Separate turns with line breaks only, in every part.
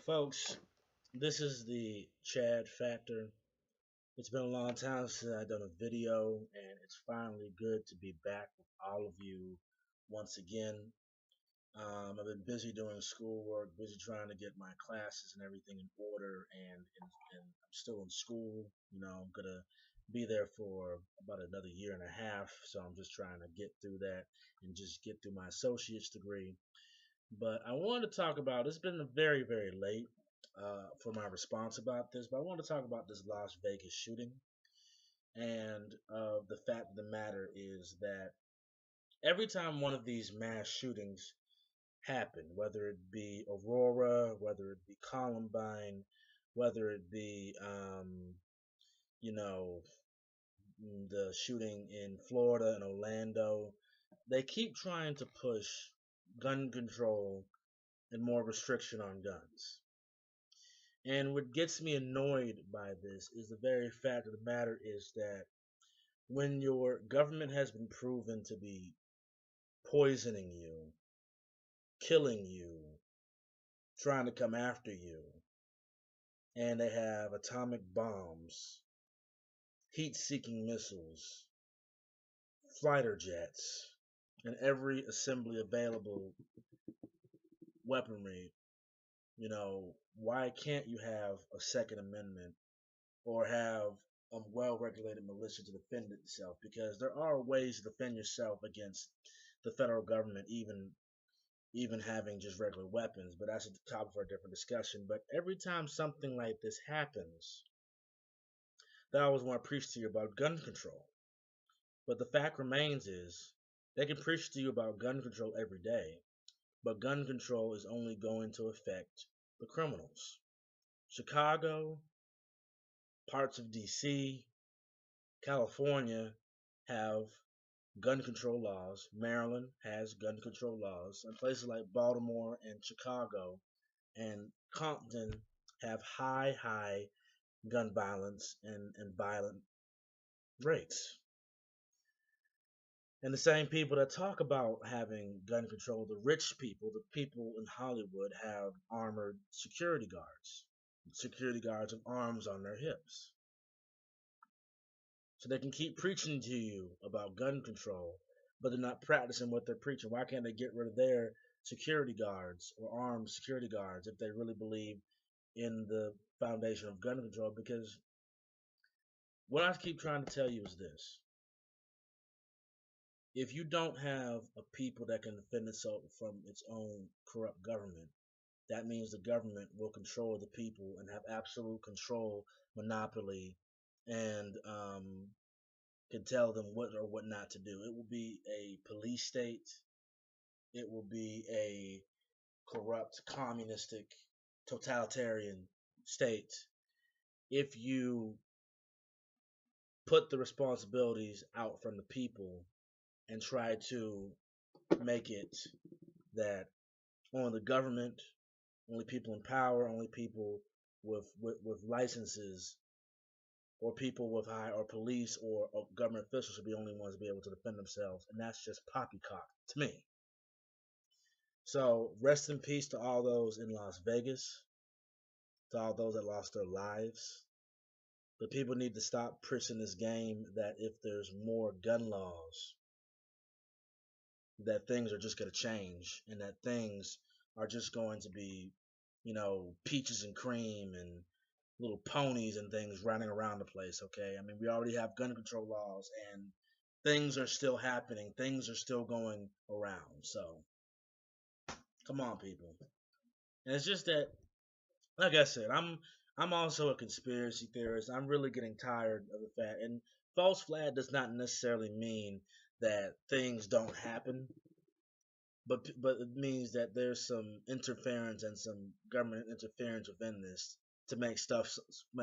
Folks, this is the Chad Factor. It's been a long time since I've done a video, and it's finally good to be back with all of you once again. I've been busy doing schoolwork, busy trying to get my classes and everything in order, and I'm still in school. I'm gonna be there for about another year and a half, so I'm just trying to get through that and just get through my associate's degree. But I wanted to talk about it's been very, very late for my response about this, but I want to talk about this Las Vegas shooting. And the fact of the matter is that every time one of these mass shootings happen, whether it be Aurora, whether it be Columbine, whether it be, you know, the shooting in Florida and Orlando, they keep trying to push gun control and more restriction on guns. And what gets me annoyed by this is the very fact of the matter is that when your government has been proven to be poisoning you, killing you, trying to come after you, and they have atomic bombs, heat seeking missiles, fighter jets, and every assembly available weaponry, why can't you have a Second Amendment or have a well-regulated militia to defend itself? Because there are ways to defend yourself against the federal government, even having just regular weapons. But that's a topic for a different discussion. But every time something like this happens, they always want to preach to you about gun control. But the fact remains is they can preach to you about gun control every day, but gun control is only going to affect the criminals. Chicago, parts of DC, California have gun control laws. Maryland has gun control laws. And places like Baltimore and Chicago and Compton have high gun violence and violent rates. And the same people that talk about having gun control, the rich people, the people in Hollywood, have armored security guards with arms on their hips. So they can keep preaching to you about gun control, but they're not practicing what they're preaching. Why can't they get rid of their security guards or armed security guards if they really believe in the foundation of gun control? Because what I keep trying to tell you is this: if you don't have a people that can defend itself from its own corrupt government, that means the government will control the people and have absolute control, monopoly, and can tell them what or what not to do. It will be a police state. It will be a corrupt, communistic, totalitarian state if you put the responsibilities out from the people and try to make it that only the government, only people in power, only people with licenses, or people with high, or police, or government officials should be the only ones to be able to defend themselves, and that's just poppycock to me. So rest in peace to all those in Las Vegas, to all those that lost their lives. But people need to stop preaching this game that if there's more gun laws, that things are just going to change and that things are just going to be, peaches and cream and little ponies and things running around the place, okay? I mean, we already have gun control laws and things are still happening. Things are still going around. So, come on, people. And it's just that, like I said, I'm also a conspiracy theorist. I'm really getting tired of the fact, and false flag does not necessarily mean that things don't happen, but it means that there's some interference and some government interference within this to make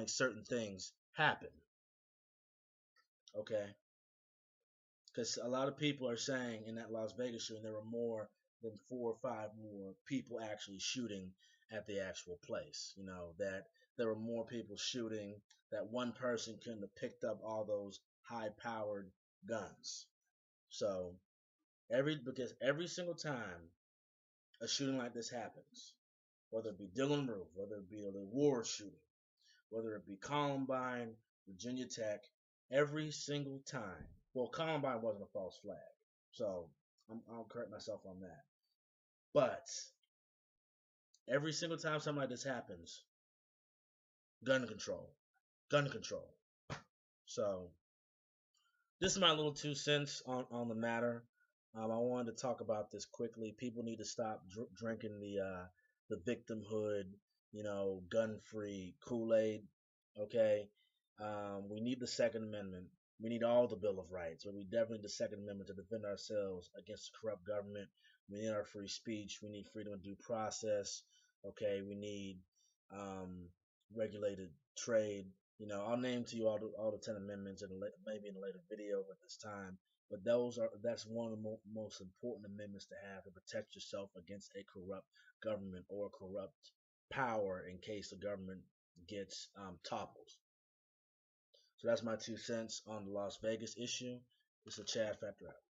certain things happen. Okay, because a lot of people are saying in that Las Vegas shooting there were more than 4 or 5 more people actually shooting at the actual place. That there were more people shooting, that one person couldn't have picked up all those high-powered guns. So because every single time a shooting like this happens, whether it be Dylan Roof, whether it be the Ward shooting, whether it be Columbine, Virginia Tech, every single time. Well, Columbine wasn't a false flag, so I'll correct myself on that. But every single time something like this happens, gun control, gun control. So this is my little 2 cents on the matter. I wanted to talk about this quickly. People need to stop drinking the victimhood, gun-free Kool-Aid. Okay, we need the Second Amendment. We need all the Bill of Rights, but we definitely need the Second Amendment to defend ourselves against a corrupt government. We need our free speech. We need freedom of due process. Okay, we need um, regulated trade. I'll name to you all the 10 amendments, and maybe in a later video at this time. But that's one of the most important amendments to have to protect yourself against a corrupt government or a corrupt power in case the government gets toppled. So that's my 2 cents on the Las Vegas issue. This is a Chad Factor out.